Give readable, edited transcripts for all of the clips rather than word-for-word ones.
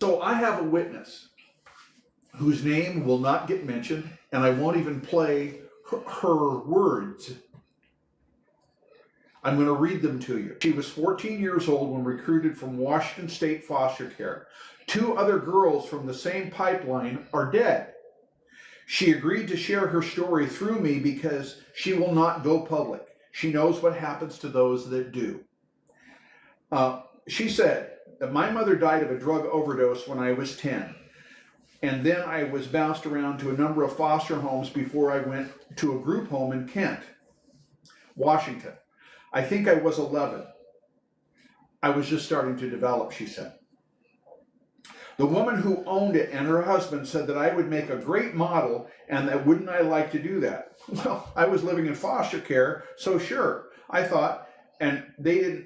So I have a witness whose name will not get mentioned, and I won't even play her words. I'm going to read them to you. She was 14 years old when recruited from Washington State foster care. 2 other girls from the same pipeline are dead. She agreed to share her story through me because she will not go public. She knows what happens to those that do. She said that my mother died of a drug overdose when I was 10. And then I was bounced around to a number of foster homes before I went to a group home in Kent, Washington. I think I was 11. I was just starting to develop, she said. The woman who owned it and her husband said that I would make a great model and that wouldn't I like to do that? Well, I was living in foster care, so sure, I thought, and they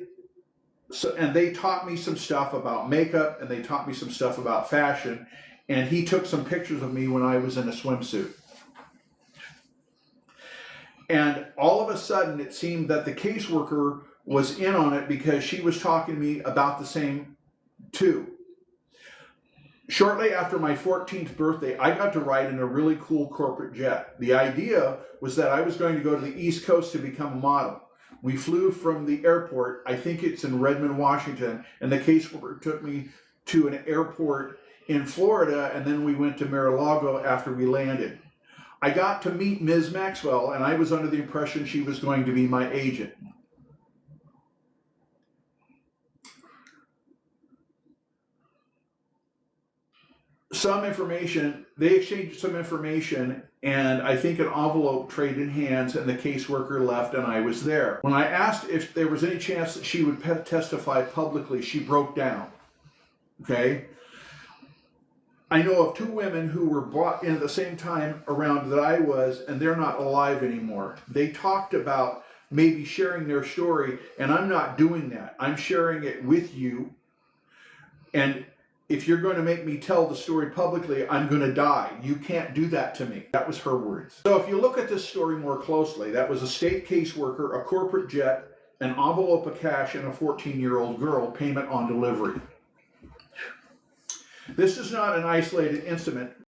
taught me some stuff about makeup and they taught me some stuff about fashion, and he took some pictures of me when I was in a swimsuit. And all of a sudden, it seemed that the caseworker was in on it because she was talking to me about the same too. Shortly after my 14th birthday, I got to ride in a really cool corporate jet. The idea was that I was going to go to the East Coast to become a model. We flew from the airport, I think it's in Redmond, Washington, and the caseworker took me to an airport in Florida, and then we went to Mar-a-Lago after we landed. I got to meet Ms. Maxwell, and I was under the impression she was going to be my agent. They exchanged some information, and I think an envelope traded hands, and the caseworker left, and I was there. When I asked if there was any chance that she would testify publicly, she broke down. Okay? I know of 2 women who were brought in at the same time around that I was, and they're not alive anymore. They talked about maybe sharing their story, and I'm not doing that. I'm sharing it with you, and if you're going to make me tell the story publicly, I'm going to die. You can't do that to me. That was her words. So if you look at this story more closely, that was a state caseworker, a corporate jet, an envelope of cash, and a 14-year-old girl, payment on delivery. This is not an isolated incident.